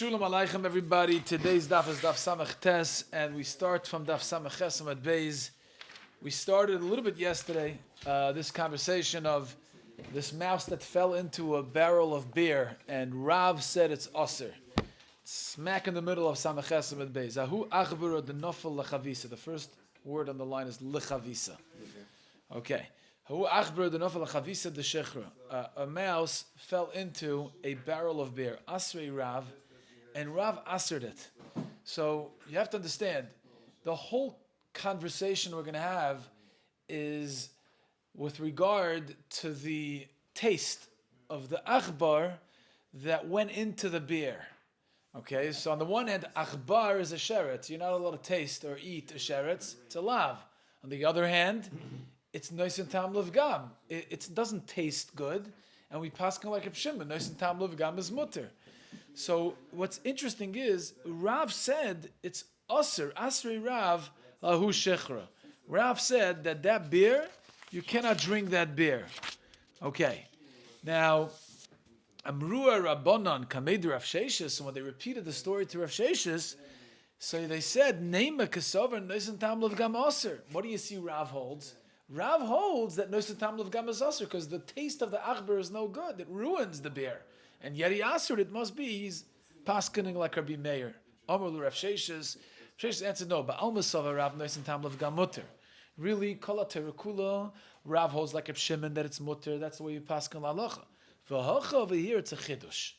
Shalom Aleichem, everybody. Today's daf is Daf Samach Tes, and we start from Daf Samach Chesam at Beis. We started a little bit yesterday, this conversation of this mouse that fell into a barrel of beer, and Rav said it's Aser. Smack in the middle of Samach Chesam at Beis. Ahu achbura de nofel lechavisa. The first word on the line is lechavisa. Okay. Ahu achbura de nofel lechavisa de shechra. A mouse fell into a barrel of beer. Asrei Rav. And Rav answered it. So you have to understand, the whole conversation we're going to have is with regard to the taste of the achbar that went into the beer. Okay, so on the one hand, achbar is a sheretz. You're not allowed to taste or eat a sheretz. It's a lav. On the other hand, it's nois and tam levgam. It doesn't taste good. And we pass like a Shimon. Nois and tam levgam is mutter. So what's interesting is Rav said it's Aser, Asrei Rav lahu shechra. Rav said that beer, you cannot drink that beer. Okay. Now, Amrua Rabbanan Kamed Rav Sheshes, and when they repeated the story to Rav Sheshes, so they said, Neima Kesover Noisan Tam Levgam Aser. What do you see Rav holds? Rav holds that Noisan Tam Levgam is Aser because the taste of the achbar is no good. It ruins the beer. And yet he answered, it must be, he's paskening like Rabbi Meir. Amr Rav Sheshes. Sheshes answered, no, but Almasava Rav Noisan Tam Levgam Mutter. Really, Kala Terakula, Rav holds like Reb Shimon that it's mutter. That's the way you pasken la'alacha. V'hacha over here, it's a chidush.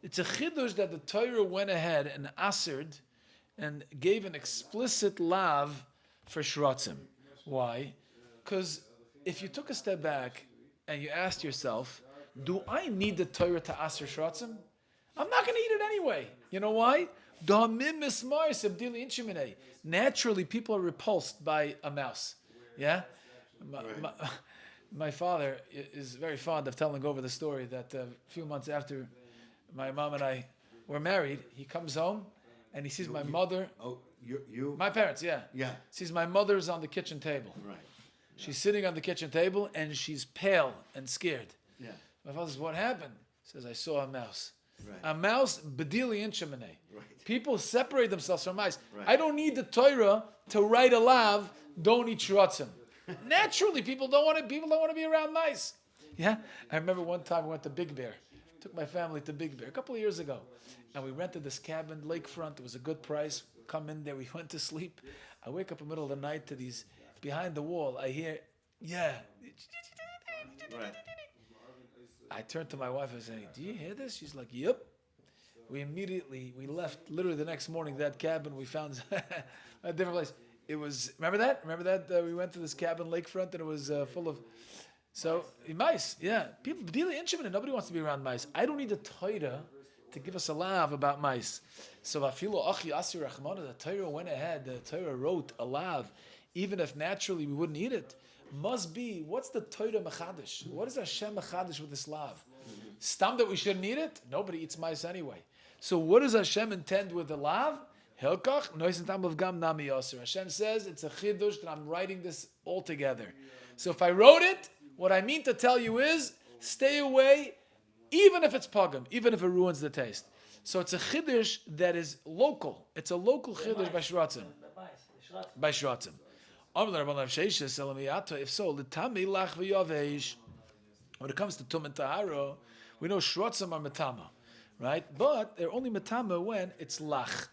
It's a chidush that the Torah went ahead and asered and gave an explicit lav for shratzim. Why? Because if you took a step back and you asked yourself, do I need the Torah to aser shratzim? I'm not going to eat it anyway. You know why? Naturally, people are repulsed by a mouse. Yeah? My father is very fond of telling over the story that a few months after my mom and I were married, he comes home and he sees my mother. Oh, you? My parents, yeah. Yeah. Sees my mother's on the kitchen table. Right. She's sitting on the kitchen table and she's pale and scared. Yeah. My father says, what happened? He says, I saw a mouse. Right. A mouse, bedili inchamanei. Right. People separate themselves from mice. Right. I don't need the Torah to write a lav, don't eat shratzim. Naturally, people don't want to be around mice. Yeah? I remember one time we went to Big Bear. Took my family to Big Bear a couple of years ago. And we rented this cabin, lakefront. It was a good price. Come in there, we went to sleep. I wake up in the middle of the night to these, behind the wall, I hear, yeah. Right. I turned to my wife and said, do you hear this? She's like, yep. We left literally the next morning, that cabin, we found a different place. It was, remember that? We went to this cabin, lakefront, and it was full of, mice, yeah. People, dealing instrument, nobody wants to be around mice. I don't need the Torah to give us a lav about mice. So, the Torah went ahead, the Torah wrote a lav, even if naturally we wouldn't eat it. Must be, what's the Torah mechadish? What is Hashem mechadish with this lav? Stam that we shouldn't eat it? Nobody eats mice anyway. So what does Hashem intend with the lav? Hilkach, nois and tam of gam nami yoser. Hashem says it's a chidush that I'm writing this all together. So if I wrote it, what I mean to tell you is, stay away, even if it's pagam, even if it ruins the taste. So it's a chidush that is local. It's a local chidush by shratzim. By shratzim. If so, when it comes to tum and tahara, we know shratzim are metama, right? But they're only metama when it's lach.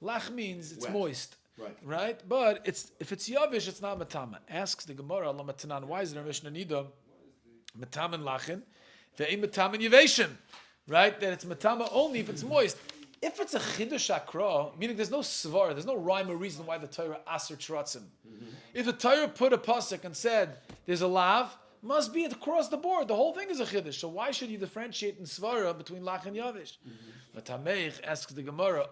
Lach means it's wet. Moist, right? But if it's yavish, it's not metama. Asks the Gemara, why is there a Mishnah Nida metama and lachin, ve'im metama and yaveshin, right? That it's metama only if it's moist. If it's a chidush akra, meaning there's no svar, there's no rhyme or reason why the Torah aser shratzim. If the Torah put a pasuk and said there's a lav, must be across the board. The whole thing is a chiddush. So why should you differentiate in svara between lach and yavish? But Tameich asks the Gemara,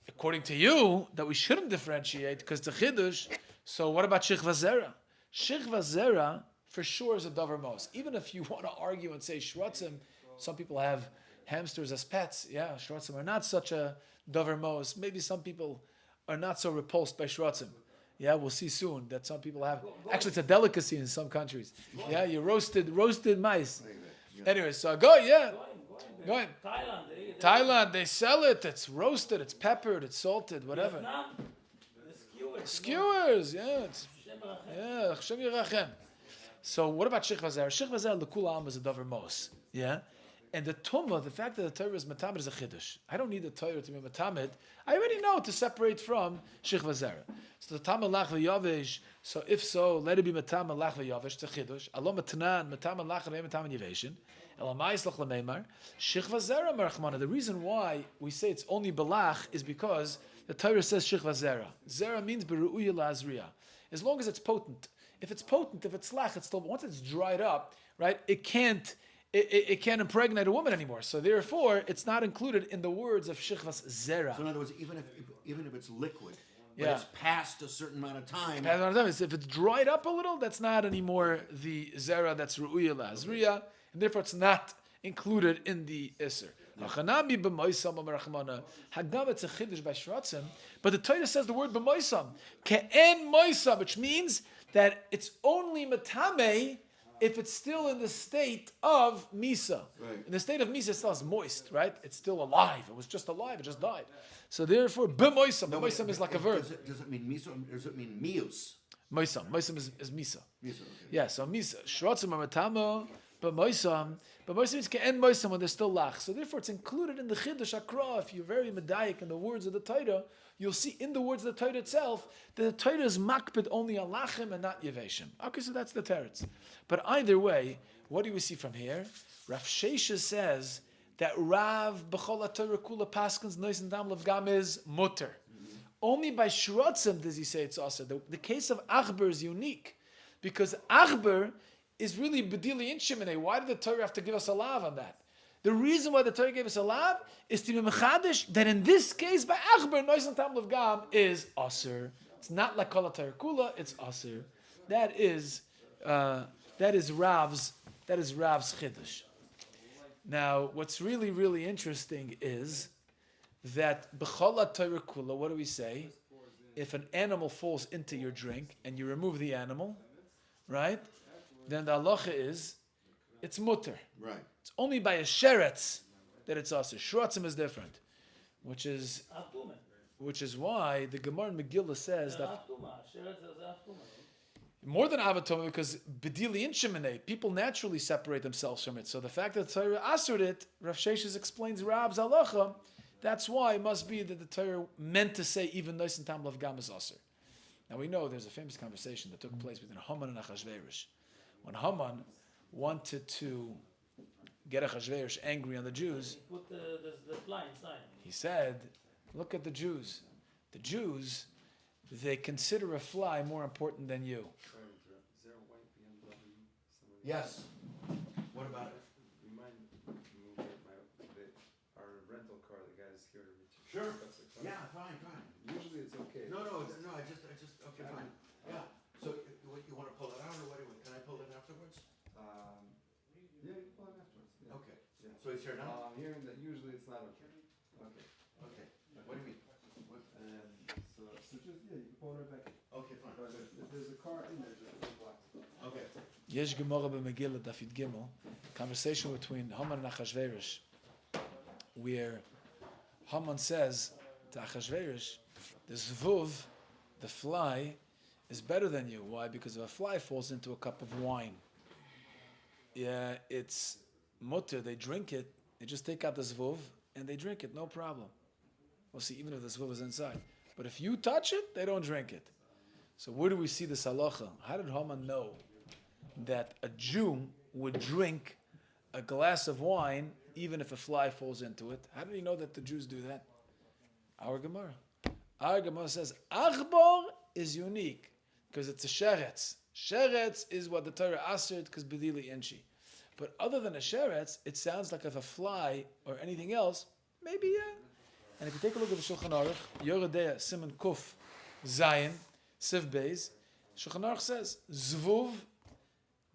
according to you, that we shouldn't differentiate because it's a chiddush. So what about shichva zera? Shichva zera for sure is a davar mos. Even if you want to argue and say shratzim, some people have hamsters as pets. Yeah, shratzim are not such a davar mos. Maybe some people are not so repulsed by shratzim. Yeah, we'll see soon that some people have. Actually, it's a delicacy in some countries. Yeah, you roasted mice. Anyway, so go, yeah. Go ahead. Thailand, they eat Thailand, they sell it. It's roasted, it's peppered, it's salted, whatever. Vietnam, the Skewers, yeah. Yeah, Hashem Yerachem. So what about Shich Vazera? Shich Vazera, L'kul Am is a Dover Mos. Yeah? And the Tumah, the fact that the Torah is Matamed is a Chiddush. I don't need the Torah to be Matamed. I already know to separate from Shich Vazera. So the Tamal Lach V'Yavesh, so if so, let it be Matamed Lach V'Yavesh, it's a Chiddush. Alom Matanan, Matamed Lach V'Yavesh, Matamed Yaveshin. Elamais Lach L'Meimar. Shich Vazera Merachmana. The reason why we say it's only Belach is because the Torah says Shich Vazera. Zera means Beru'uya La'azriya. As long as it's potent. If it's potent, if it's lach, it's still, once it's dried up, right, it can't impregnate a woman anymore. So therefore, it's not included in the words of Shichvas Zera. So in other words, even if it's liquid, but Yeah. it's past a certain amount of time. If it's dried up a little, that's not anymore the Zera, that's Ru'uya La'azriya, and therefore it's not included in the Isser. Hagam, it's a chiddush by Shratzim, but the Torah says the word b'moisam, ke'en moisam, which means that it's only matame if it's still in the state of misa. Right. In the state of misa, it still is moist, right? It's still alive. It was just alive. It just died. So therefore, b'moisam. B'moisam is like a verb. Does it mean miso or does it mean mius? Moisam. Moisam is misa. Miso, okay. Yeah, so misa. Shratzim are matamo, but moisam means ke'en moisam when they're still lach. So therefore, it's included in the chiddush akra. If you're very medayik in the words of the Torah, you'll see in the words of the Torah itself that the Torah is makpid only on lachim and not yeveshim. Okay, so that's the teretz. But either way, what do we see from here? Rav Shesha says that Rav b'chol Torah kula paskins nois and dam gam is mutter. Only by shrotzim does he say it's also. The case of Achber is unique because Achber is really bedili in Shemineh. Why did the Torah have to give us a lav on that? The reason why the Torah gave us a lav is to be mechadish that in this case by Achber nois and dam gam is aser. It's not like kol Torah kula. It's aser. That is Rav's chiddush. Now, what's really, really interesting is that b'chol Torah kula, what do we say? If an animal falls into your drink and you remove the animal, right? Then the halacha is, it's mutter. Right. It's only by a sheretz that it's aser. Shrotzim is different, which is why the Gemara in Megillah says that more than avatoma, because bedili in sheminei, people naturally separate themselves from it. So the fact that the Torah assered it, Rav Sheshes explains Rab's halacha. That's why it must be that the Torah meant to say even nois and tam lav gam is aser. Now we know there's a famous conversation that took place between Haman and Achashverosh. When Haman wanted to get Achashverosh angry on the Jews, He put the fly inside. he said, "Look at the Jews. The Jews, they consider a fly more important than you." Yes. What about it? We might move our rental car. The guys here. Sure. That's like fine. Yeah, fine. Usually it's okay. No, I just, okay, fine. Yeah. So, you want to pull it out, or what? Can I pull it afterwards? Yeah, you can pull it afterwards. Yeah. Okay. Yeah. So he's here now. Hearing that usually it's not okay. Okay. Okay. What do you mean? What? So just you can pull it right back. Okay, fine. But if there's a car in there, just block it. Okay. Yesh Gemara b'Megillah Daf Gimel, conversation between Haman and Achashverosh, where Haman says to Achashverosh, the zvuv, the fly, is better than you. Why? Because if a fly falls into a cup of wine, yeah, it's mutter, they drink it, they just take out the zvuv and they drink it, no problem. We'll see, even if the zvuv is inside. But if you touch it, they don't drink it. So where do we see this halacha? How did Haman know that a Jew would drink a glass of wine even if a fly falls into it? How did he know that the Jews do that? Our Gemara. Our Gemara says, Achbar is unique because it's a sheretz. Sheretz is what the Torah asert because bedili enchi. But other than a sheretz, it sounds like if a fly or anything else, maybe yeah. And if you take a look at the Shulchan Aruch, Yoredea, Simon Kuf, Zayin, Siv Beis, Shulchan Aruch says, Zvuv,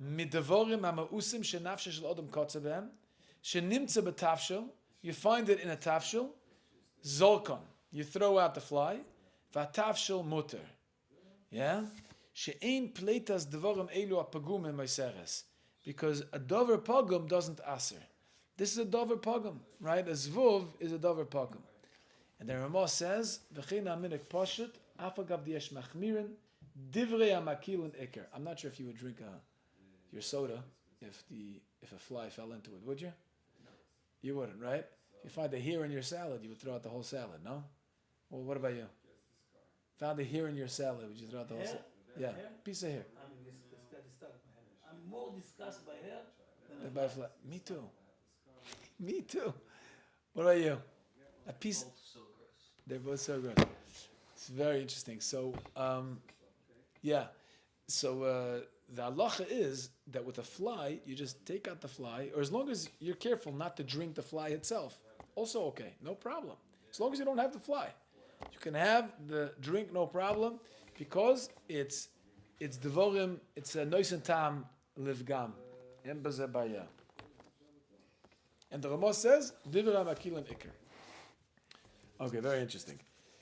midavorim hamausim shenafshe shel odom kotze behem, shenimtze betafshel, you find it in a tafshel, zolkon, you throw out the fly, vatafshel muter. Yeah? She'ein pleitas devorim elu apagum in meiseres. Because a dover pogum doesn't aser. This is a dover pogum, right? A zvuv is a dover pogum. And the Ramah says, "V'chein aminik poshut, afagav diyesh machmirin, divrei amakil and ikar." I'm not sure if you would drink your soda if a fly fell into it, would you? You wouldn't, right? If you find a hair in your salad, you would throw out the whole salad, no? Well, what about you? Found a hair in your salad, would you throw out the whole salad? Yeah, Hair? piece of hair. I'm more disgusted by hair than By a fly. Me too. Me too. What about you? A piece. They're both so good. It's very interesting. So, yeah. So the halacha is that with a fly, you just take out the fly, or as long as you're careful not to drink the fly itself, also okay, no problem. As long as you don't have the fly, you can have the drink, no problem, because it's devorim, it's a noisen tam livgam, en b'zeh baya. And the Ramah says, Divra Makil and Iker. Okay, very interesting.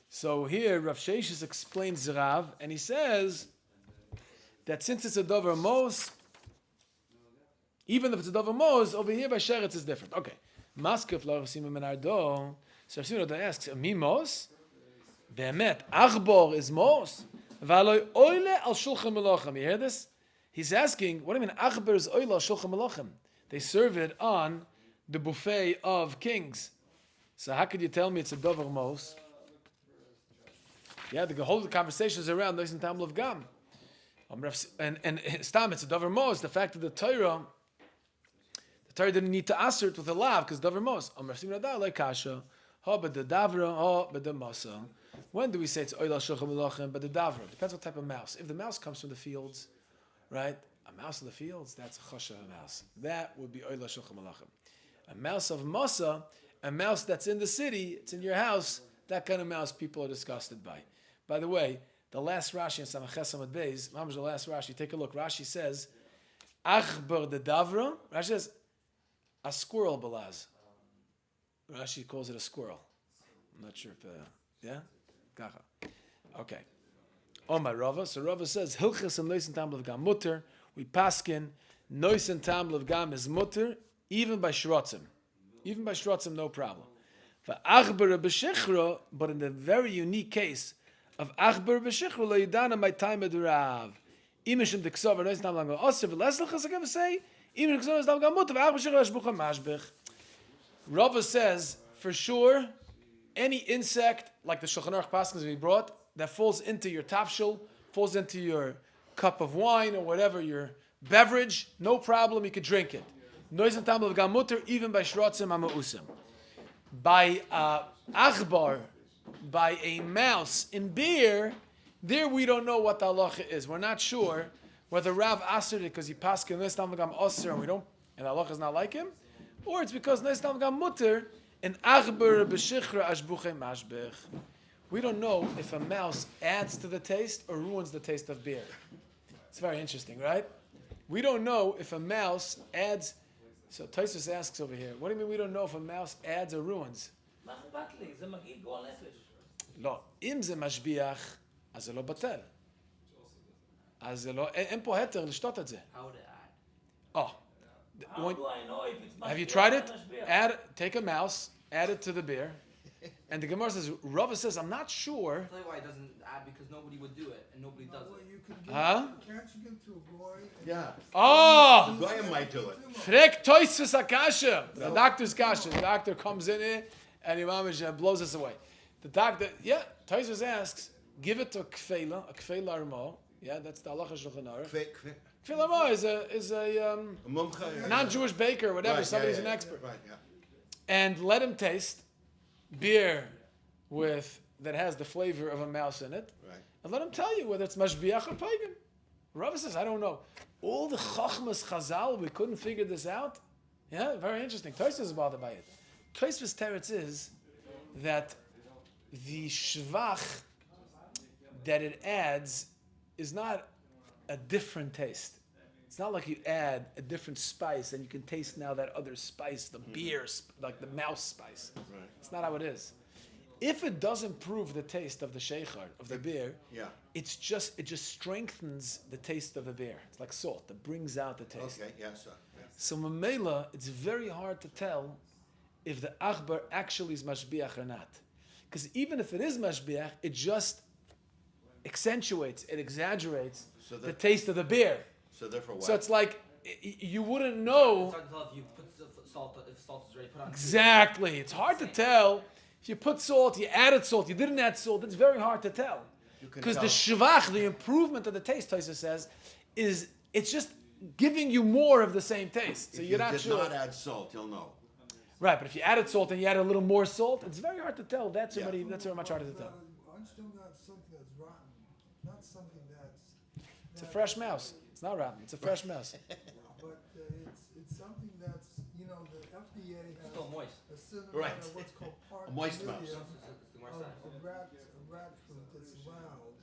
So here, Rav Sheshis explains Rav, and he says that since it's a Dover Mos, even if it's a Dover Mos, over here by Sheretz is different. Okay. Maskef la Rav Simon ben Ardo. So Rav Simon asks, Mi Mos? Be'emet, Achbor is Mos. V'aloi oile al shulchan melochem. You hear this? He's asking, what do you mean, Achbor is oile al shulchan melochem? They serve it on the buffet of kings. So how could you tell me it's a dover mos? Yeah, the whole conversation is around Noisen Tam of Gam. And Stam, it's a dover mos. The fact that the Torah didn't need to assert with a lav because dover mos. Like kasha, but the davra, but the masa. When do we say it's oila shulchan melochem? But the davra depends what type of mouse. If the mouse comes from the fields, right? A mouse in the fields, that's a chasha mouse. That would be oila shulchan melochem. A mouse of masa, a mouse that's in the city, it's in your house, that kind of mouse people are disgusted by. By the way, the last Rashi in Samach Samad Beis, Mamash, the last Rashi, take a look. Rashi says, Achbar de Davra. Rashi says, a squirrel balaz. Rashi calls it a squirrel. I'm not sure if, yeah? Kacha. Okay. Omar Rava. So Rava says, Hilchas and Noisen Tam Gam mutter. We paskin, Noisen Tam Gam is mutter, even by shrotzim. Even by shrotzim, no problem. For achbar b'shichra, but in the very unique case of achbar b'shichra, lo yidana my time of the Rav. Imishim d'ksav, no isnam lang osir, v'leslach, as I can say, imishim d'ksav, isnam gamut, v'ach b'shichra, shbucha mashbech. Rava says, for sure, any insect, like the Shulchan Aruch Paskins we brought, that falls into your tafshil, falls into your cup of wine or whatever, your beverage, no problem, you could drink it. Noisen tam of gamuter, even by shrotzim amausim. By achbar, by a mouse in beer, there we don't know what the halacha is. We're not sure whether Rav asked it because he passed in noisen tam of gam osir and the halacha is not like him, or it's because noisen tam of gam muter and achbar b'shichra ashbuche mashbech. We don't know if a mouse adds to the taste or ruins the taste of beer. It's very interesting, right? We don't know if a mouse adds. So Taisus asks over here, what do you mean we don't know if a mouse adds or ruins? לא, אם זה משביח, אז זה לא בטל. אז זה לא, אין פה היתר לשתות את זה. How to add? Oh. How do I know if it's Have you mashbiach tried or it? mashbiach? Take a mouse, add it to the beer. And the Gemara says, Rava says, I'm not sure. I'll tell you why it doesn't add, because nobody would do it, and nobody does Well, it. you could give, Huh? can't you give to a boy? Yeah. Oh! Goyim might do it. Frek Toisus Akasha. The doctor's kasha. The doctor comes in here and Imam blows us away. The doctor, Toisus asks, give it to a kfeila armo. Yeah, that's the halacha shulchan aruch. Kfeila armo is a non-Jewish baker, whatever. Right, Somebody's yeah, an expert. Right, yeah. And let him taste beer that has the flavor of a mouse in it. Right. And let him tell you whether it's mashbiach or pagan. Rava says, I don't know. All the chachmas chazal, we couldn't figure this out. Yeah, very interesting. Tosfos is bothered by it. Tosfos teretz is that the shvach that it adds is not a different taste. It's not like you add a different spice and you can taste now that other spice, the beer, like the mouse spice. Right. It's not how it is. If it doesn't improve the taste of the sheikhar, of the beer, it just strengthens the taste of the beer. It's like salt. It brings out the taste. Okay, yes, sir. Yeah. So Mamela, it's very hard to tell if the achbar actually is mashbiach or not. Because even if it is mashbiach, it just accentuates, it exaggerates the taste of the beer. So therefore, what? So it's like you wouldn't know. It's hard to tell if you put salt, if salt is already put on. Exactly. It's hard to tell. If you put salt, you added salt, you didn't add salt, it's very hard to tell. Because the shvach, the improvement of the taste, Taisa says, it's just giving you more of the same taste. So if you're not did sure. not add salt, you'll know. Right, but if you added salt and you added a little more salt, it's very hard to tell. That's very much harder to tell. I'm still not something that's rotten, not something that's. It's a fresh mouse. It's not rotten. It's a fresh mouse. But it's something that's, the FDA has Still moist. a certain Right. amount of what's called part A moist per mouse. million It's the more of size. a rat fruit that's round,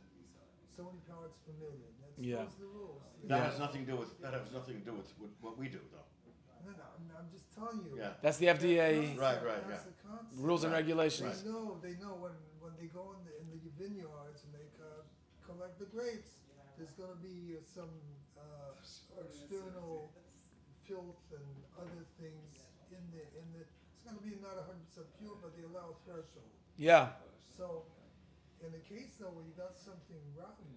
so many parts per million. That's Yeah. those are the rules. That has nothing to do with what we do, though. No, I'm just telling you. Yeah. That's the FDA Right, That's the concept. rules and regulations. They know when they go in the vineyards and they collect the grapes, there's going to be some external filth and other things in the. It's going to be not 100% pure, but they allow a threshold. Yeah. So, in the case though where you got something rotten,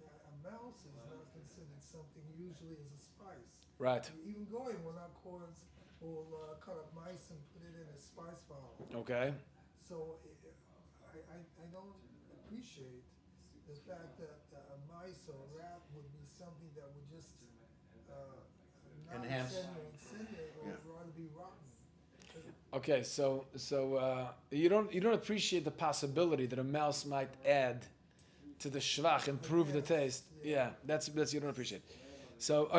a mouse is not considered something usually as a spice. Right. Even going will not cause, will cut up mice and put it in a spice bottle. Okay. So I don't appreciate the fact that a mice or a rat would be something that would just not Enhance. insinuate or rather be rotten. Okay. So you don't appreciate the possibility that a mouse might add to the shvach, improve the taste. Yeah. That's you don't appreciate. So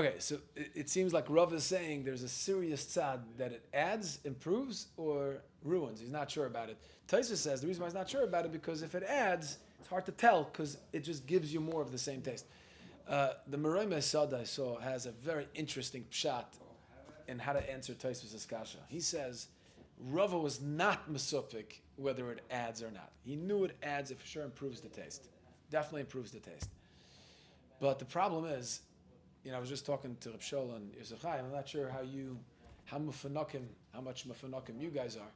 it seems like Rav is saying there's a serious tzad that it adds, improves, or ruins. He's not sure about it. Taisa says the reason why he's not sure about it because if it adds, it's hard to tell because it just gives you more of the same taste. The Meroi Mesada I saw has a very interesting pshat in how to answer Taisa's kasha. He says Rava was not mesupik whether it adds or not. He knew it adds, it for sure improves the taste. Definitely improves the taste. But the problem is, I was just talking to Reb Shola and Yosef Chai, and I'm not sure how much mafanakim you guys are,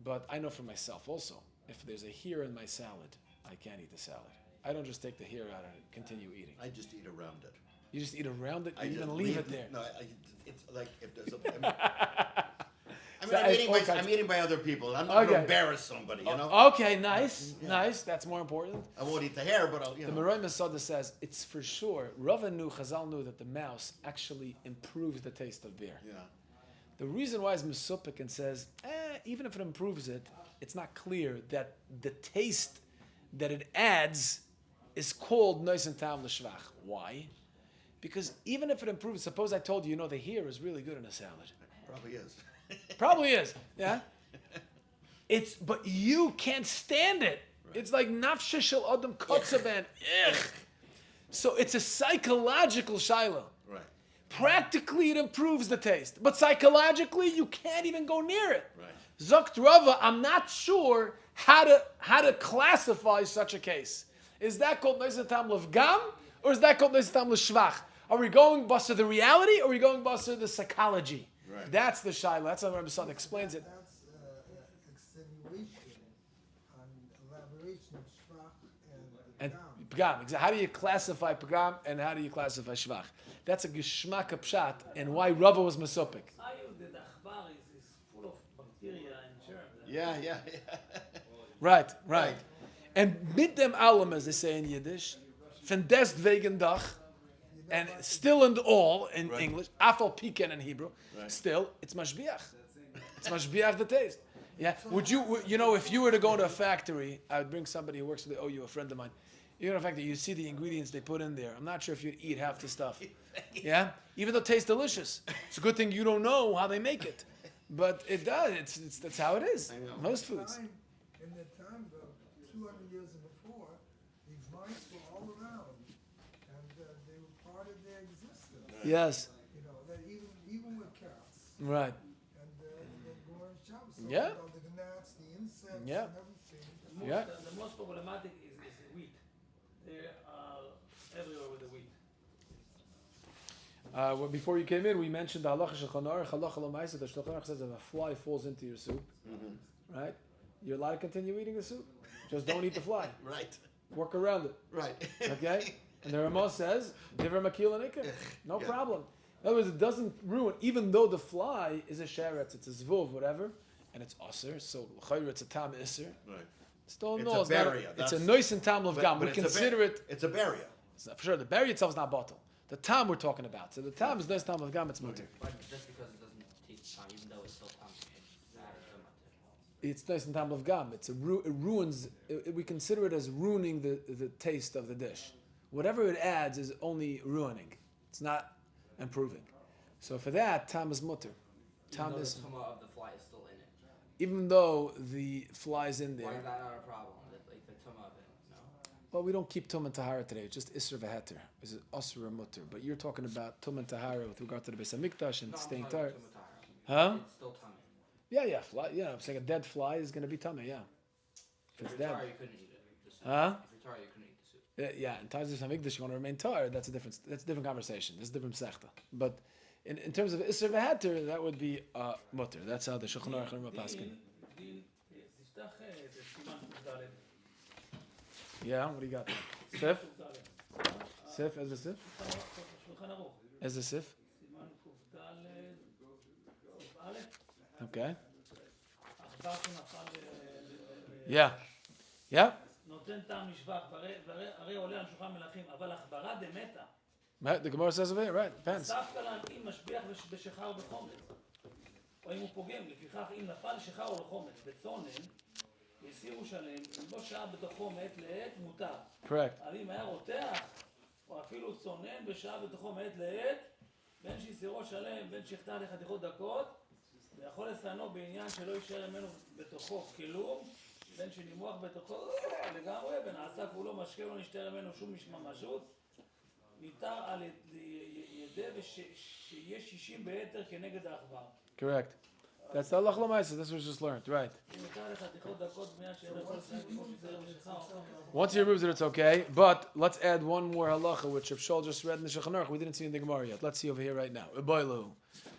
but I know for myself also, if there's a hair in my salad, I can't eat the salad. I don't just take the hair out and continue eating. I just eat around it. You just eat around it, I you just even leave it there. No, it's like if there's I'm eating by other people. I'm not going to embarrass somebody, Okay, nice. That's more important. I won't eat the hair, but I'll, The Meroi Masada says it's for sure. Chazal knew that the mouse actually improves the taste of beer. Yeah. The reason why is Mesupik and says, even if it improves it, it's not clear that the taste that it adds is called Nois and Tam L'Shvach. Why? Because even if it improves, suppose I told you, the hair is really good in a salad. Probably is. Probably is, yeah. But you can't stand it. Right. It's like nafshe shel adam kotzaban. So it's a psychological shaila. Right. Practically, it improves the taste, but psychologically, you can't even go near it. Right. Zokt Rava, I'm not sure how to classify such a case. Is that called Neisatam Levgam, or is that called Neisatam Leshvach? Are we going bust the reality, or are we going bust the psychology? Right. That's the shaila. That's how Rabbi Son explains it. That's extenuation on elaboration of shvach and pagam. Exactly. How do you classify pagam and how do you classify shvach? That's a geshmak pshat and why Rava was mesopik. The dachbar is full of bacteria and germs. Yeah. Right. And mit dem allem, as they say in Yiddish, von des wegen Dach, and still and all in English, afal piken in Hebrew, still, it's mashbiach. It's mashbiach the taste. Yeah. Would you, if you were to go to a factory, I would bring somebody who works for the OU, a friend of mine. You go to a factory, you see the ingredients they put in there. I'm not sure if you'd eat half the stuff. Yeah? Even though it tastes delicious. It's a good thing you don't know how they make it. But it does. It's that's how it is. Most foods. In the time of 200 years before, these mice were all around, and they were part of their existence. Yes. That even with cats. Right. And they're going jumps. Yeah. The gnats, the insects, Yeah. and everything. Yeah. The most problematic is wheat. They are everywhere with the wheat. Well, before you came in, we mentioned the halacha shel Shulchan Aruch, halacha l'maaseh. The Shulchan Aruch says if a fly falls into your soup, right, you're allowed to continue eating the soup. Just don't eat the fly. Right, Work around it. right. Okay? And the Ramah says, give her makil and ikar. No Yeah. problem. In other words, it doesn't ruin, even though the fly is a sheretz, it's a zvuv, whatever, and it's aser, so l'chayr it's a tam iser. Right. Still It's no, a it's not. barrier, It's a that's- nois and tam of gam. We it's a consider it. It's a barrier. It's not, for sure, the berry itself is not bottle. The tam we're talking about. So the tam is nois tam of gam. It's mutter. But just because it doesn't take time, even though it's still time, it's not It's nois and tam of gam. It ruins. We consider it as ruining the taste of the dish. Whatever it adds is only ruining. It's not improving. So for that, tam is mutter. Tam even though is, the tuma of the fly is still in it. even though the fly's in Why there. is that not a problem? Like the tuma of it, no? Well, we don't keep tum and tahara today. It's just isser v'heter. Is it asr or mutter? But you're talking about tum and tahara with regard to the Beis Hamikdash and No, I'm staying talking tar. about tuma tahara. Huh? It's still tummy. Yeah. Fly. Yeah, I'm saying a dead fly is going to be tummy. Yeah. If If it's you're dead. tar, you couldn't eat it. The soup. Huh? If you're tar, you couldn't eat the soup. Yeah. In times of Hamikdash, you want to remain tar. That's a different conversation. That's a different sechta. But in terms of isser v'heter, that would be mutter. That's how the Shulchan Aruch and Rambam paskin. דין, תפתח את סימן ק"ד. Yeah. What do you got? Sif. ק"ד. Sif. As a sif. שולחן ערוך. As a sif. סימן ק"ד, סעיף א', Okay. עכבר שנפל Yeah. Yeah. נותן טעם לשבח, הרי עולה על שולחן מלכים, אבל עכברה דמתה. Right, the Gemara says of it, right? Depends. דווקא להנעים משביח בשכר ובחומץ. או אם הוא פוגם, לפיכך אם נפל שכר או לחומץ בצונן, הסירו שלם, אם לא שעה בתוכו מעת לעת, מותר. Correct. אבל אם היה רותח, או אפילו צונן בשעה בתוכו מעת לעת, בין שהסירו שלם, בין שחטא לחתיכות דקות, ויכול לסענו בעניין שלא יישאר ממנו בתוכו כלום, בין שנימוח בתוכו לגמרי, ונעשה כולו משקה ולא נשתער ממנו שום ממשות, ניתר על ידי ושיהיה 60 ביתר כנגד העכבר. Correct. That's the halach l'maaseh. That's what we just learned, right? אם ניתר לחתיכות דקות בניין שאינו יכול לסענו כמו שזרם בשכר. Once he removes it, it's okay. But let's add one more halacha, which Rav Shaul just read in the Shulchan Aruch. We didn't see in the Gemara yet. Let's see over here right now. Boilahu.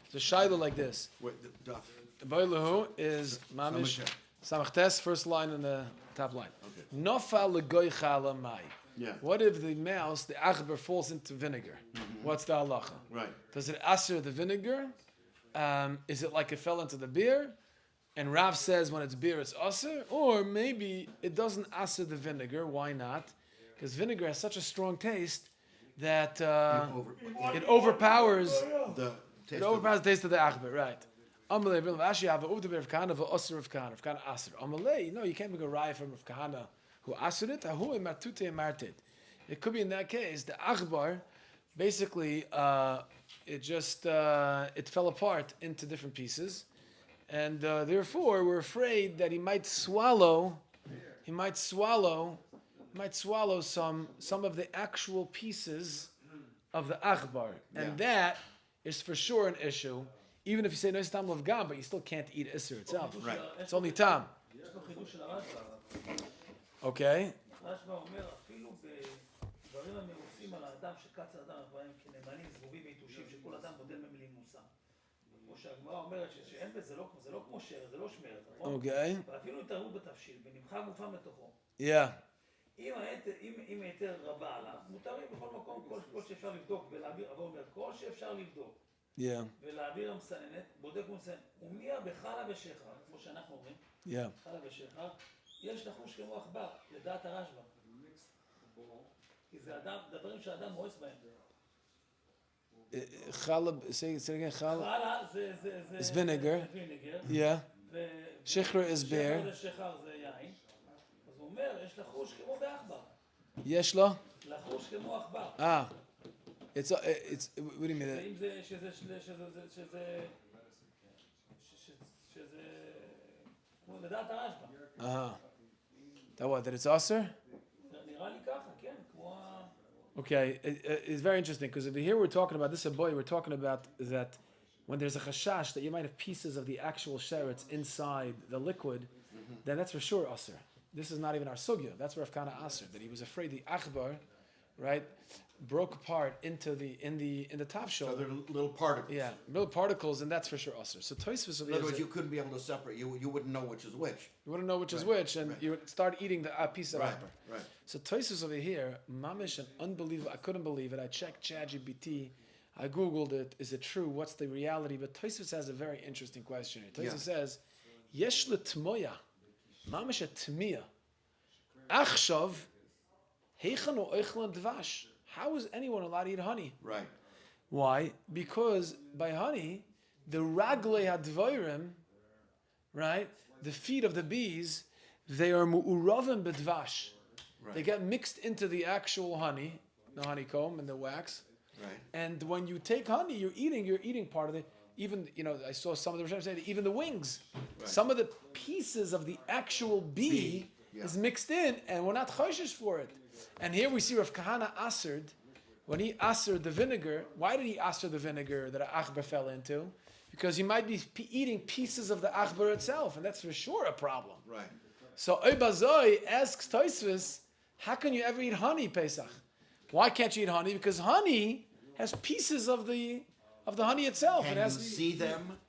It's a shiur like this. Wait, the Daf. Boilahu is mamish samachtes, first line in the top line. Okay. Nofal legoy chala mai. Yeah. What if the mouse, the achbar, falls into vinegar? What's the halacha? Right. Does it aser the vinegar? Is it like it fell into the beer? And Rav says when it's beer, it's aser? Or maybe it doesn't aser the vinegar. Why not? Because vinegar has such a strong taste that it overpowers The taste it overpowers the taste of the achbar, right? Amalei, actually, have an uvda of kahana, of aser of kahana, of kahana aser. Amalei, no, you can't make a raya from of kahana who asered it. Ahu matute marted. It could be in that case the achbar, basically, it just it fell apart into different pieces, and therefore we're afraid that he might swallow some of the actual pieces of the achbar, and that is for sure an issue. Even if you say no tam of gam, but you still can't eat isser itself. Right. It's only tam. יש לו חידוש של הרשב"א. Okay. רשב"א אומר, אפילו בדברים המאוסים על האדם שקץ האדם, בהם כנאמנים, זבובים ויתושים, שכל אדם בודל במילים מוסר. כמו שהגמרא אומרת שאין בזה, זה לא כמו שרץ, זה לא שמרת, נכון? Okay. ואפילו התערבות בתבשיל, ונמחק גופם בתוכו. Yeah. אם היתר רבה עליו, מותרים בכל מקום כל שאפשר לבדוק ולהעביר, אבל אומר, כל שאפשר לבדוק Yeah. ולהעביר המסננת, בודק ומסנן, ומיה בחלה ושחר, כמו שאנחנו אומרים, Yeah. חלה ושחר, יש לחוש כמו עכבר, לדעת הרשב"א. כי זה דברים שהאדם מואס בהם. Chalab. Say it again. Chalab. חלה It's vinegar. זה ויניגר. Yeah. Shichra is beer. ושחר זה יין. אז הוא אומר, יש לחוש כמו בעכבר. Yesh lo. לחוש כמו עכבר. Ah. It's. What do you mean? ואם זה כמו לדעת הרשב"א. That what? That it's aser? נראה לי ככה, כן, כמו ה... Okay, it's very interesting because here we're talking about this boy. We're talking about that when there's a chashash that you might have pieces of the actual sheretz inside the liquid, then that's for sure aser. This is not even our sugya. That's Rav Kana aser, that he was afraid the achbar right, broke apart into in the top So shoulder. they're little particles. Yeah, little particles, and that's for sure usher. So Tosfos over In other here, words, you couldn't be able to separate. You wouldn't know which is which. you wouldn't know which is Right, which, and right. you would start eating the piece of Right, akbar. right. So Tosfos over here, mamish, and unbelievable. I couldn't believe it. I checked ChatGPT. I googled it. Is it true? What's the reality? But Tosfos has a very interesting question here. Tosfos says, "Yesh letmoya, mamish a tmiya, achshav heichanu oichlan dvash." How is anyone allowed to eat honey? Right. Why? Because by honey, the ragle hadvorim, right, the feet of the bees, they are mu'uravim bedvash. Right. They get mixed into the actual honey, the honeycomb and the wax. Right. And when you take honey, you're eating part of it. Even, I saw some of the Rishonim say that even the wings, Right. some of the pieces of the actual bee yeah. is mixed in, and we're not choshesh for it. And here we see Rav Kahana Aserd, when he asered the vinegar. Why did he aser the vinegar that an achbar fell into? Because you might be eating pieces of the achbar itself, and that's for sure a problem. Right. So Oibazoi asks Tosfos, how can you ever eat honey, Pesach? Why can't you eat honey? Because honey has pieces of the honey itself. Can It has you see them?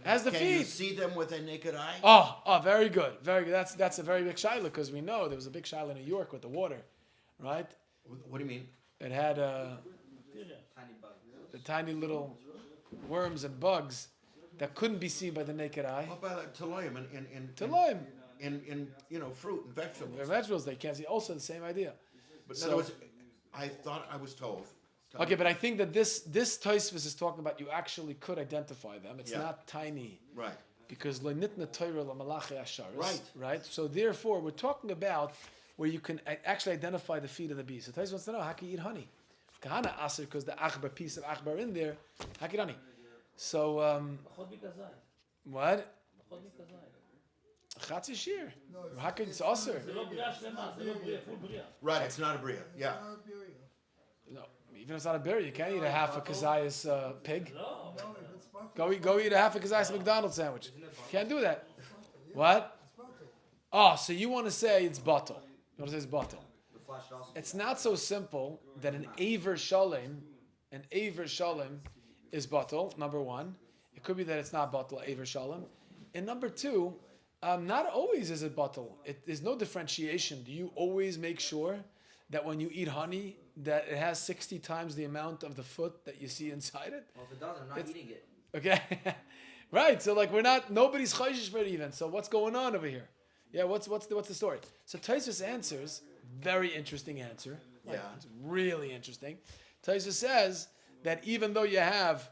has the Can you feet. see them with a naked eye? Oh, very good, very good. That's a very big shiloh, because we know there was a big shiloh in New York with the water, right? What do you mean? It had Tiny bugs. the tiny little worms and bugs that couldn't be seen by the naked eye. How about Taloim in Taloim. in fruit and vegetables? They're vegetables they can't see. Also the same idea. But in So- other words, I was told. Okay, but I think that this Tosfos is talking about you actually could identify them. It's Yeah. not tiny. Right. Because le'nitna Torah la'malachi asharis. Right. Right. So therefore, we're talking about where you can actually identify the feet of the beast. So Tosfos wants to know, how can you eat honey? Kahana aser, because the achbar piece of achbar in there, how can you eat honey? So פחות מכזית. what? פחות מכזית. Chatzi shir. No, How can it's not- aser? זה לא בריאה שלמה, זה לא בריאה, פול בריאה. Right. It's not a bria. Yeah. Not burial. No, even if it's not a berry, you can't eat a half a kazayas pig. לא, No, if it's butter, Go eat a half a kazayas McDonald's sandwich. Can't do that. What? it's butter. Oh, so you want to say it's bottle. You want to say it's bottle. The flesh also. It's not so simple that an Aver Shalem is bottle, number one. It could be that it's not bottle, Aver Shalem. And number two, not always is it bottle. There's no differentiation. Do you always make sure that when you eat honey, that it has 60 times the amount of the foot that you see inside it? Well, if it doesn't, I'm not It's- eating it. Okay? Right, so like nobody's chayshish for it even. So what's going on over here? Yeah, what's the story? So Tosfos answers, very interesting answer. Like, Yeah. it's really interesting. Tosfos says that even though you have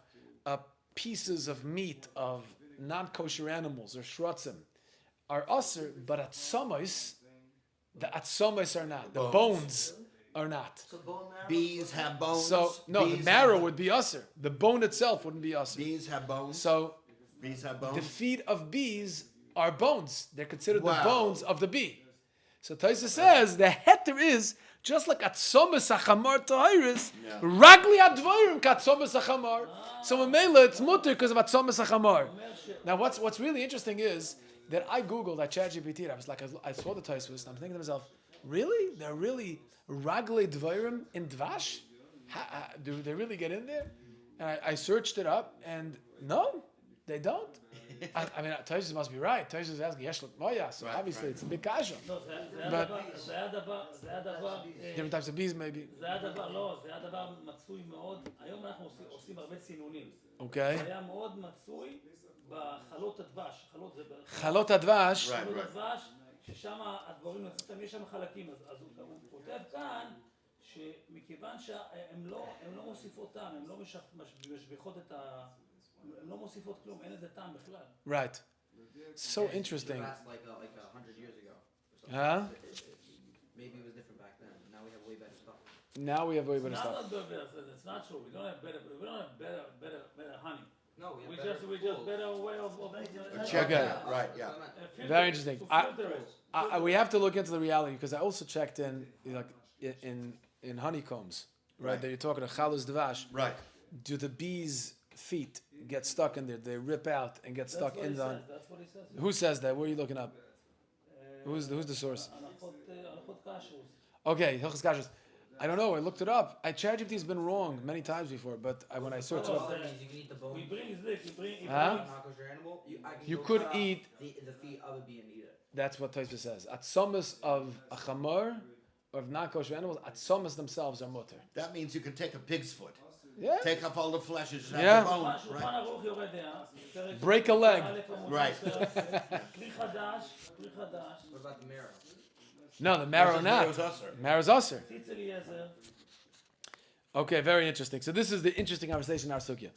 pieces of meat of non-kosher animals or shrotzim are usher, but atzomos, the atzomos are not. The bones are not. So bone marrow. Bees have bones. So no, Bees the marrow have, would be usher. The bone itself wouldn't be usher. Bees have bones. So Bees have the bones. feet of bees are bones. They're considered Wow. the bones of the bee. So Tosfos says the heter is just like atzomas achamar tahiris, Yeah. ragli advorim katzomas achamar. So in Mela it's mutter because of atzomas achamar. Now what's really interesting is that I googled, I ChatGPT, I was like, I saw the Tosfos, and I'm thinking to myself, really? They're really ragli dvorim in dvash? Do they really get in there? And I searched it up, and no, they don't. I mean, Tosfos must be right. Tosfos is asking yesh moya, so Right, obviously right. it's a big kasha. לא, זה But- היה דבר, Different types of bees, maybe. זה היה דבר, לא, זה היה דבר מצוי מאוד. היום אנחנו עושים הרבה סינונים. Okay. זה היה מאוד מצוי בחלות הדבש. חלות זה... Chalot advash. Right. חלות הדבש, ששם הדבורים נמצאים, יש שם חלקים. אז הוא כותב כאן, שמכיוון שהן לא מוסיפות טעם, הן לא משביחות את ה... הן לא מוסיפות כלום, אין לזה טעם בכלל. Right. So interesting. That's like 100 years ago. or something. Huh? Maybe it was different back then. Now we have way better stuff. Now we have way better It's stuff. not better, it's not true. We don't have better honey. No, we We have just better better way of Check Okay. it. Right. Yeah. Very interesting. We have to look into the reality, because I also checked in honeycombs, right? Right. That you're talking to chalus dvash. Right. Do the bees' feet get stuck in there? They rip out and get stuck in the. That's what he says. Who says that? Where are you looking up? Who's the source? הנחות כשרות. Okay, Hilchos Kashrus. I don't know. I looked it up. ChatGPT has been wrong many times before, but when I searched it So up, that means you can eat the bones. We bring his leg, Huh? Not kosher animal. I can You go could cut off eat- the feet of a bee and eat it. that's what Tosfos says. Atzomas of a chamor or of non-kosher animals, atzomas themselves are mutter. That means you can take a pig's foot, Yeah. take off all the flesh and just have Yeah. the bone, שולחן right? ערוך יורה דעה, פרק Break a leg. א' עמוד Right. 13, פרי חדש, What about the marrow? No, the marrow Versus not. marrow's usher. Marrow's usher. ציץ אליעזר. Okay, very interesting. So this is the interesting conversation in our sugya.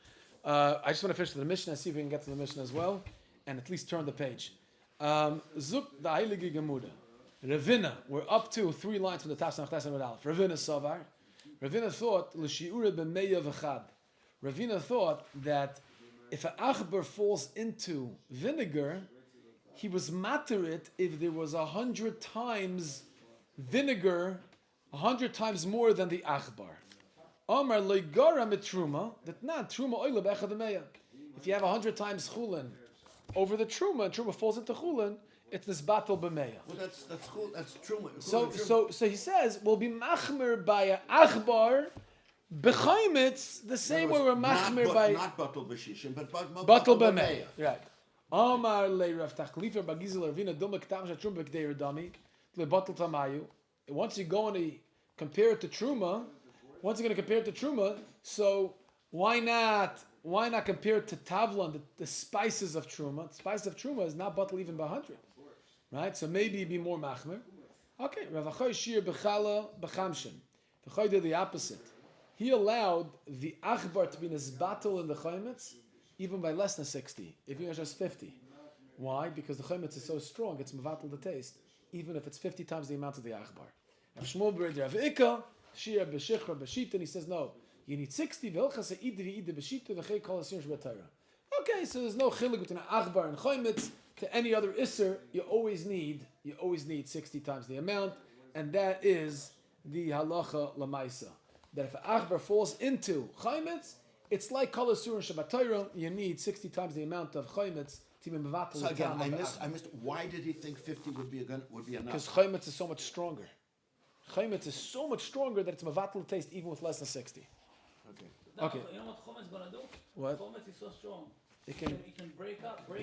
I just want to finish the Mishnah, see if we can get to the Mishnah as well, and at least turn the page. Zuk the Heilige Gemuda. Ravina, we're up to 3 lines from the top of Samach Aleph. Ravina Savar. Ravina thought l'shiur b'meya v'chad. Ravina thought that if an achbar falls into vinegar, he was matter it if there was 100 times vinegar, 100 times more than the achbar. Amar leigara mitruma, that not truma oila b'echad meya. If you have 100 times chulin over the truma, and truma falls into chulin, it's this battle b'meya. Well, that's cool. That's true. So he says we'll be machmer by a achbar, b'chaimitz the same way we're machmer by not batal b'shishim, but batal b'meya. Right. Amar le Rav Tachlifer bagizel Ravina duma k'tam shatrum b'kdei redami le batal tamayu. Once you go and compare it to truma, once you're going to compare it to truma, so why not compare it to tavlan, the spices of truma? The spices of truma is not batal even by 100, right? So maybe it'd be more machmer. Okay, Rav Achoy shiur b'chala b'chamshin. The Choy did the opposite. He allowed the achbar to be nisbatal in the chaymitz even by less than 60, if you just 50. Why? Because the chaymitz is so strong, it's mevatel the taste, even if it's 50 times the amount of the achbar. Rav Shmuel b'rei Rav Ika, shiur b'shichra b'shita, and he says no, you need 60. V'hilchas ha'idri ida b'shita v'chei kol ha'sir sheb'Torah. Okay, so there's no chilik between an achbar and chaymitz. To any other isser, you always need 60 times the amount, and that is the halacha lamaisa. That if an achbar falls into chaymitz, it's like kol ha'sir sheb'Torah. You need 60 times the amount of chaymitz to be mevatel. So again, I missed. Why did he think 50 would be enough? Because chaymitz is so much stronger. Chaymitz is so much stronger that it's mevatel taste even with less than 60. Okay. You know what chometz gonna do? What? Chometz is so strong. It It can. can break up the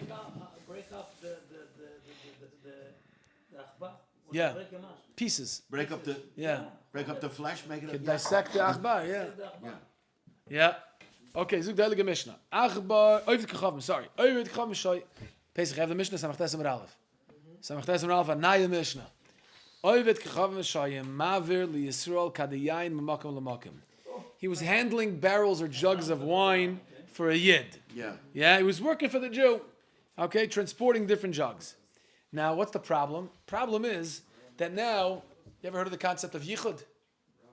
achba. Yeah. Break him up. Pieces. Break up the flesh, make it. Can dissect the achbar. Yeah. Yeah. Yeah. Okay, zuk the Heilige Mishnah. Achbar, oivit kechavim, sorry. Oivit kechavim shoy. Pesach, have the Mishnah, Samach Tes Amar Aleph. Samach Tes Amar Aleph, Anaya Mishnah. Oivit kechavim shoyim, mavir li Yisrael kadayayin memakom lemakom. He was handling barrels or jugs of wine for a yid. Yeah. Yeah, he was working for the Jew. Okay, transporting different jugs. Now, what's the problem? Problem is that now, you ever heard of the concept of yichud?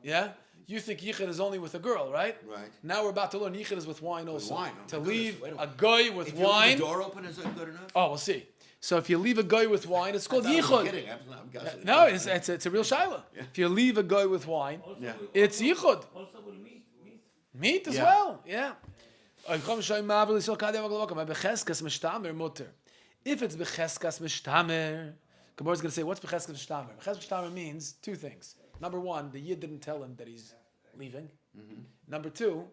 Yeah? You think yichud is only with a girl, right? Right. Now we're about to learn yichud is with wine also. wine, oh To my leave goodness, a guy with If you leave wine. the door open, is that good enough? Oh, we'll see. So if you leave a guy with wine, it's called I'm yichud. kidding. I'm guessing. No, it's a real shaila. Yeah. If you leave a guy with wine, Yeah. it's yichud. Also will meat. Meat as Yeah. well, yeah. If it's becheskas mishtamer, Gemara is going to say, what's becheskas mishtamer? Becheskas mishtamer means 2 things. Number 1, the yid didn't tell him that he's leaving. Mm-hmm. Number 2,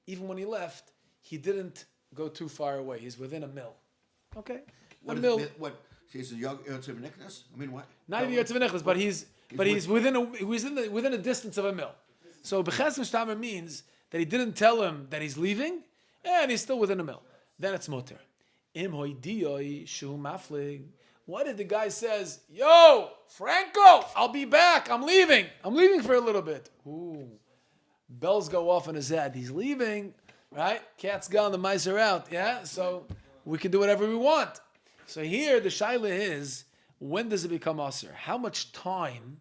even when he left, he didn't go too far away. He's within a mill. Okay? What a is mill. it? What? He's a Yotzev. I mean, what? Not even Yotzev Nechlas, but he's within a distance of a mill. So becheskas mishtamer means that he didn't tell him that he's leaving, and he's still within a mill. Then it's mutter. Im hoidiyoi shu maflig. What if the guy says, "Yo, Franco, I'll be back. I'm leaving for a little bit." Ooh, bells go off in his head. He's leaving, right? Cat's gone, the mice are out. Yeah, so we can do whatever we want. So here the shaila is, when does it become aser? How much time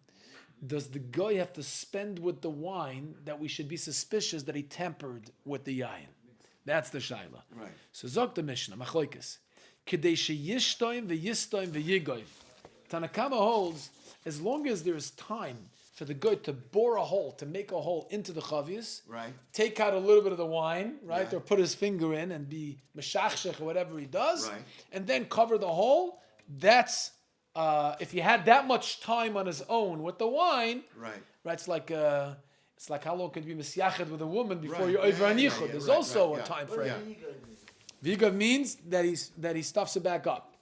does the guy have to spend with the wine that we should be suspicious that he tampered with the yayin? That's the shaila. Right. So zok the Mishnah, machlokes. Kedei sheyishtoim v'yistoim v'yigoy. Tanakama holds, as long as there's time for the guy to bore a hole, to make a hole into the chavius, Right. take out a little bit of the wine, right, Yeah. or put his finger in and be meshachshech or whatever he does, Right. and then cover the hole, that's, if he had that much time on his own with the wine, Right. right, it's like It's like how long can you be misyached with a woman before Right. you're over an Yeah, yichud. yeah, There's right, also right, a time yeah. frame. Yeah. Vigav means that he stuffs it back up,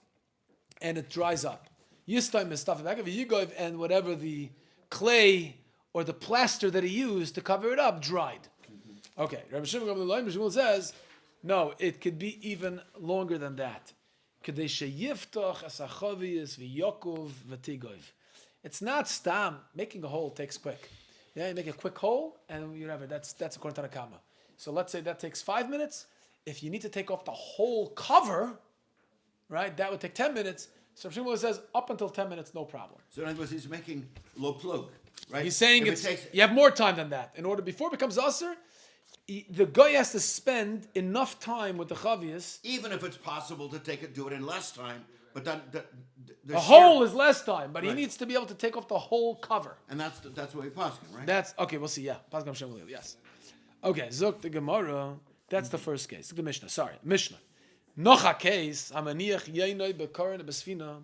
and it dries up. Yistam is stuffing it back up. V'yigov, and whatever the clay or the plaster that he used to cover it up dried. Okay, Rabbi Shimon says, no, it could be even longer than that. It's not stam. Making a hole takes quick. Yeah, you make a quick hole and whatever. That's according to the Kama. So let's say that takes 5 minutes. If you need to take off the whole cover, right, that would take 10 minutes. So Shimon says up until 10 minutes, no problem. So in other words, he's making low plug, right? He's saying If you have more time than that. In order before it becomes usher, the guy has to spend enough time with the chavias. even if it's possible to do it in less time, but then the A shear- hole is less time, but he Right. needs to be able to take off the whole cover. and that's what we're passing, right? That's okay. We'll see. Yeah, Pasuk Shem, yes. Okay, Zok the Gemara. That's the first case. The Mishnah. Sorry, Mishnah. Nocha case. Amaniach yainoi bekarin besfina.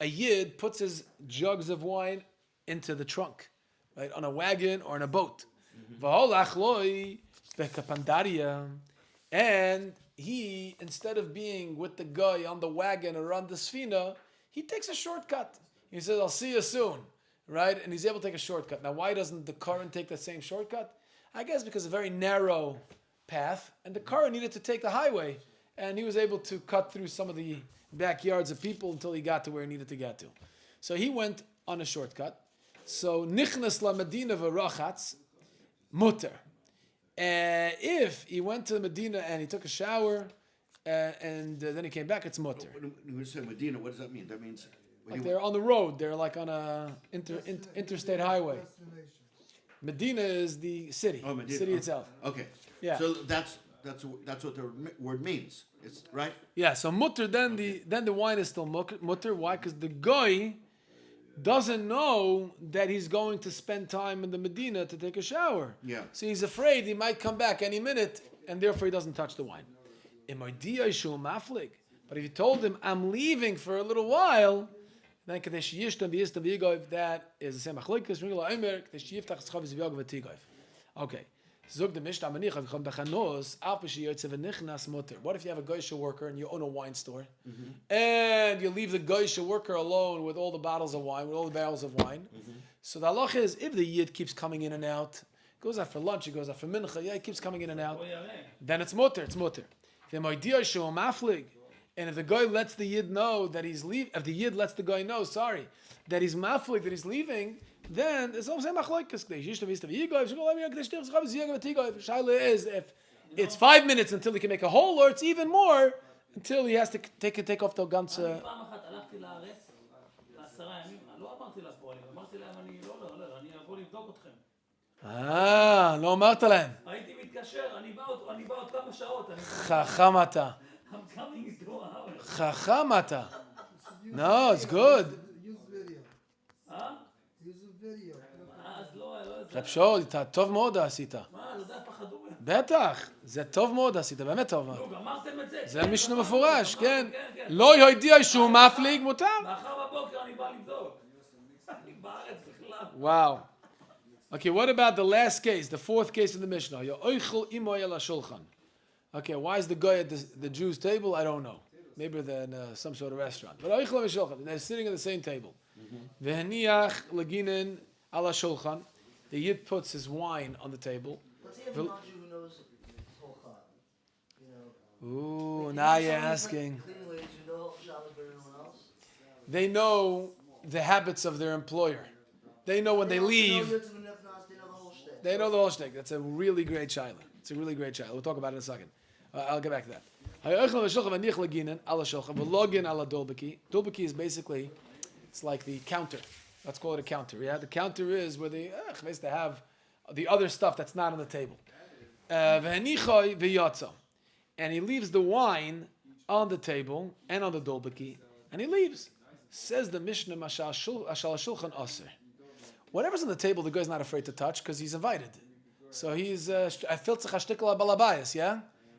A yid puts his jugs of wine into the trunk, right, on a wagon or in a boat. V'holach loi bekapandaria, and he, instead of being with the guy on the wagon or on the sfina, he takes a shortcut. He says, "I'll see you soon," right? And he's able to take a shortcut. Now, why doesn't the current take the same shortcut? I guess because it's a very narrow path, and the current needed to take the highway, and he was able to cut through some of the backyards of people until he got to where he needed to get to. So he went on a shortcut. So nichnas la Medina v'rachatz mutter. If he went to Medina and he took a shower, and then he came back, it's mutter. When we say Medina, what does that mean? That means when Like you- they're on the road. They're like on a interstate highway. Destination. Medina is the city. Oh, Medina. City Oh, itself. Okay. Yeah. So that's what the word means. It's right. Yeah, so mutter, then the wine is still mutter. Why? Because the guy doesn't know that he's going to spend time in the Medina to take a shower. Yeah. So he's afraid he might come back any minute, and therefore he doesn't touch the wine. But if you told him, I'm leaving for a little while, then that is the same machlokes. Okay. Zog the Mishnah Manicha v'cham bechanos af b'shiyotze v'nichnas mutter. What if you have a geisha worker and you own a wine store, and you leave the geisha worker alone with all the bottles of wine, with all the barrels of wine? So the halach is, if the yid keeps coming in and out, goes out for lunch, he goes out for mincha, he keeps coming in and out, then it's mutter. It's mutter. And if the guy lets the yid know that he's leaving, if the yid lets the guy know, that he's maflig, that he's leaving, then it's all the same machlokes. Shaila is if it's 5 minutes until he can make a hole, or it's even more until he has to take off the ganze. אני פעם אחת הלכתי לארץ, ל10 ימים, לא אמרתי לפועלים, אמרתי להם, אני אבוא לבדוק אתכם. לא אמרת להם. הייתי מתקשר, אני בא עוד כמה שעות. חכם אתה. I'm coming to our house. חכם אתה. No, it's good. Use video. Use a video. אז לא, רב שאול, אתה טוב מאוד עשית. מה, לא יודע, פחדו ממנו. בטח, זה טוב מאוד עשית, באמת טוב מאוד. נו, גמרתם את זה? זה משנה מפורש, כן. כן. לא יודע שהוא מפליג, מותר. מחר בבוקר אני בא לבדוק. אני בארץ בכלל. Wow. Okay, what about the last case, the fourth case in the Mishnah? Yo'oichel imoy el hashulchan. Okay, why is the guy at the Jews' table? I don't know. Maybe they're in some sort of restaurant. But oichel el hashulchan, they're sitting at the same table. V'heniach leginen al hashulchan. The yid puts his wine on the table. Let's say a non-Jew who knows Holchat. You know. Ooh, now you're asking. Cleaning ladies who know Shabbat better than anyone else. They know the habits of their employer. They know when they leave. They know the whole shtick. They know the whole shtick. That's a really great shaila. It's a really great shaila. We'll talk about it in a second. I'll get back to that. Dolbeki is basically, it's like the counter. Let's call it a counter. Yeah, the counter is where they have the other stuff that's not on the table. And he leaves the wine on the table and on the dolbeki, and he leaves. Says the Mishnah, whatever's on the table, the guy's not afraid to touch because he's invited. So he's yeah?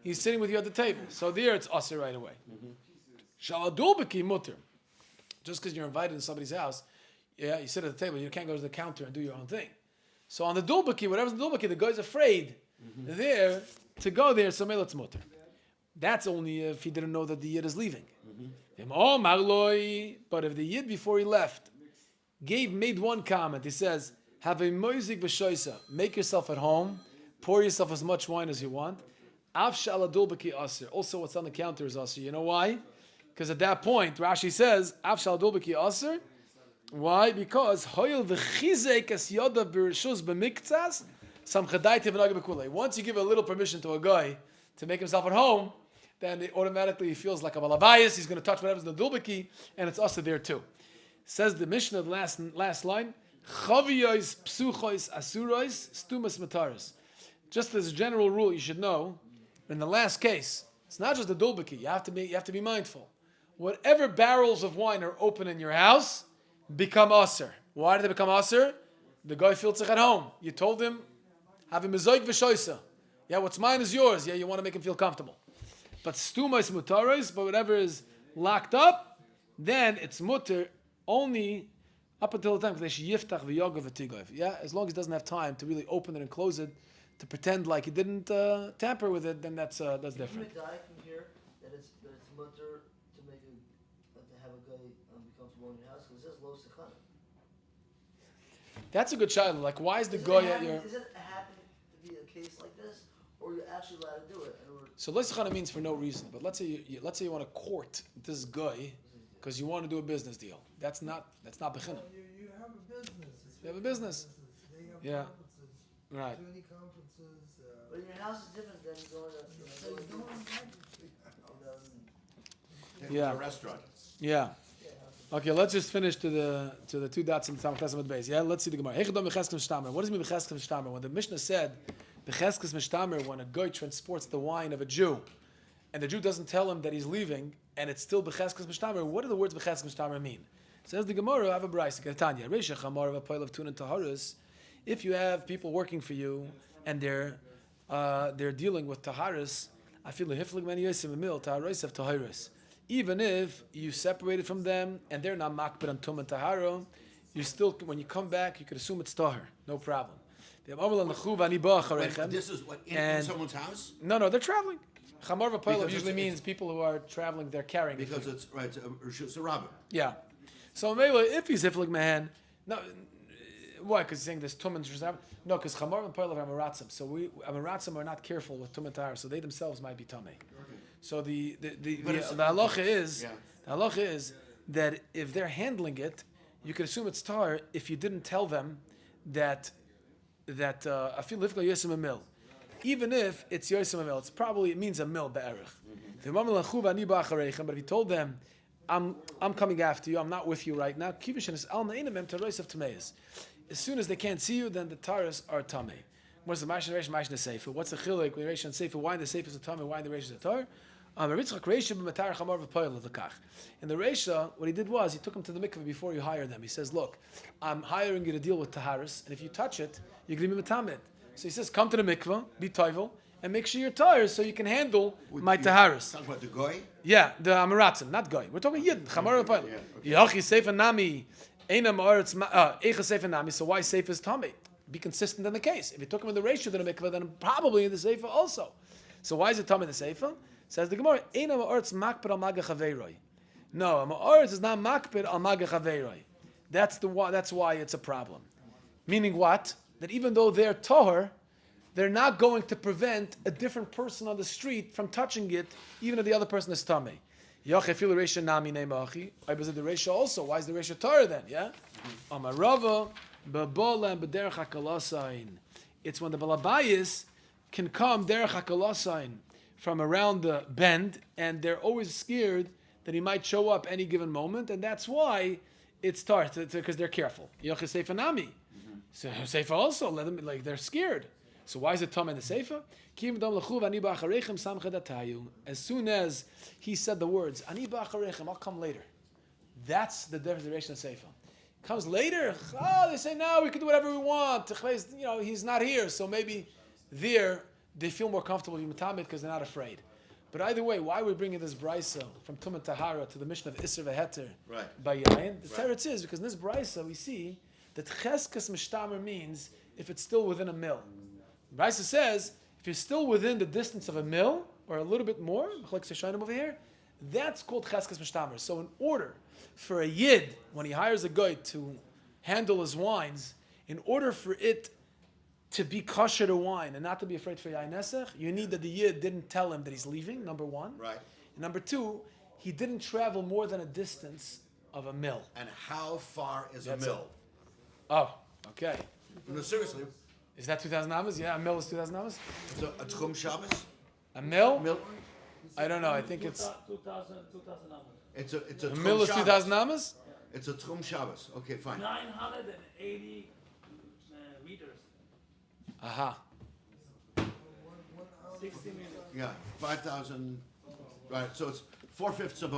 He's sitting with you at the table. So there it's aser right away. Shaladulbeki mutter. Just because you're invited to somebody's house, yeah, you sit at the table, you can't go to the counter and do your own thing. So on the dulbaki, whatever's in the dulbaki, the guy's afraid there to go there, so it's mutter. That's only if he didn't know that the yid is leaving. But if the yid before he left made one comment, he says, "Have a moizik v'shoisa, make yourself at home, pour yourself as much wine as you want. Afsha ala dulbaki aser. Also, what's on the counter is aser. You know why? Because at that point, Rashi says, Afsha ala dulbaki aser. Why? Because hoyel v'chizek es yoda b'rishus b'miktzas sam chadayte v'nagah b'kulei. Once you give a little permission to a guy to make himself at home, then automatically he feels like a balabayas. He's going to touch whatever's in the dulbaki, and it's aser there too. Says the Mishnah, the last line, Chaviyos psuchos asuros stumas mataris. Just as a general rule, you should know, in the last case, it's not just the dulbaki. You have to be mindful. Whatever barrels of wine are open in your house become aser. Why did they become aser? The guy feels sick at home. You told him, have a mezoik v'shoisa. Yeah, what's mine is yours. Yeah, you want to make him feel comfortable. But stumas mataris, but whatever is locked up, then it's mutter only up until the time yeah, as long as he doesn't have time to really open it and close it, to pretend like he didn't tamper with it, then that's different. Can you die from here that it's mutter to make to have a guy become one in your house? Because it says lo sechana. That's a good child. Like, why is the guy at your? Is it happen to be a case like this, or you're actually allowed to do it? So lo sechana means for no reason. But let's say you want to court this guy because you want to do a business deal. That's not bechina. You have a business. You have a business. They have Yeah. conferences. Right. Many conferences. But in your house is different than going to Yeah. A restaurant. Yeah. Okay, let's just finish to the two dots in the Talmud base. Yeah, let's see the Gemara. What does it mean b'cheskas mishtamer? When the Mishnah said b'cheskas mishtamer, when a guy transports the wine of a Jew, and the Jew doesn't tell him that he's leaving, and it's still b'cheskas mishtamer, what do the words b'cheskas mishtamer mean? Says the Gemara, I have a brayse, Tanya, Reisha chamar of a pile of tun and taharis. If you have people working for you and they're dealing with taharis, I feel hiflig many yosim mil taharis of taharis. Even if you separated from them and they're not makbid on tum and taharo, you still, when you come back, you could assume it's tahar, no problem. This is what in someone's house? No, they're traveling. Chamar v'paylav usually means people who are traveling, they're carrying. Because it's right. It's a rabbi. Yeah. So Mela, if he's hiflik mahan, no, why? Because he's saying this tum and shazam. No, because chamar and paylav are amaratzim. So amaratzim are not careful with tum and tahar, so they themselves might be tamei. Okay. So the halacha is that if they're handling it, you can assume it's tahar if you didn't tell them that afil hiflik yosim a mil. Even if it's yosim a mil, it means a mil be'erich. But if you told them, I'm coming after you, I'm not with you right now. As soon as they can't see you, then the taras are tamei. What's the mashna reish, mashna seifa? What's the chilek with reish and seifa? Why the seifa is a tamei? Why the reish is a tar? In the reisha, what he did was he took him to the mikveh before you hire them. He says, "Look, I'm hiring you to deal with taharis, and if you touch it, you're going to be metamed." So he says, "Come to the mikveh, be toivel, and make sure you're tired so you can handle my taharis." Talking about the goy? Yeah, the amaratzim, not goy. We're talking yid, chamar v'payil. Yachi seifa nami, einam aretz eicha seifa nami. So why seifa is tummy? Be consistent in the case. If you took him in the ratio to the mikveh, then probably in the seifa also. So why is it tummy in the seifa? Says the Gemara, einam aretz makpid al magach haveiroi. No, aretz is not makpid al magach haveiroi. That's why it's a problem. Meaning what? That even though they're tahor, they're not going to prevent a different person on the street from touching it, even if the other person is tamei. Yachefil reisha nami neimachi. I was the reisha also. Why is the reisha tahor then? Yeah. Amarava bebolam b'derech hakalasain. It's when the balabayis can come derech hakalasain from around the bend, and they're always scared that he might show up any given moment, and that's why it's tahor, because they're careful. Yachei seifa nami. So seifa also, let them, like, they're scared. So why is it tam in the seifa? As soon as he said the words, Ani ba'acharechem, I'll come later. That's the derivation of seifa. Comes later, they say, no, we can do whatever we want. He's not here, so maybe they feel more comfortable with Matamid because they're not afraid. But either way, why are we bringing this brisa from Tum and Tahara to the mission of Isser V'Heter by Yayin? The teretz is because in this brisa we see that cheskes mishtamer means if it's still within a mil. Brisa says if you're still within the distance of a mil or a little bit more, over here, that's called cheskes mishtamer. So in order for a yid, when he hires a guy to handle his wines, in order for it to be kosher to wine and not to be afraid for yain nesach, you need that the yid didn't tell him that he's leaving, number one. Right. And number two, he didn't travel more than a distance of a mil. And how far is That's a mill? Oh, okay. No, seriously. Is that 2,000 amas? Yeah, a mil is 2,000 amas? So a Tchum Shabbos? A mil? Mill? I don't know. I think it's 2,000 amos. It's a a Tchum mil is Shabbos. 2,000 amas? It's a Tchum Shabbos. Okay, fine. 980 meters. Aha. 60 meters. Yeah, 5,000. Right, so it's 4/5 of a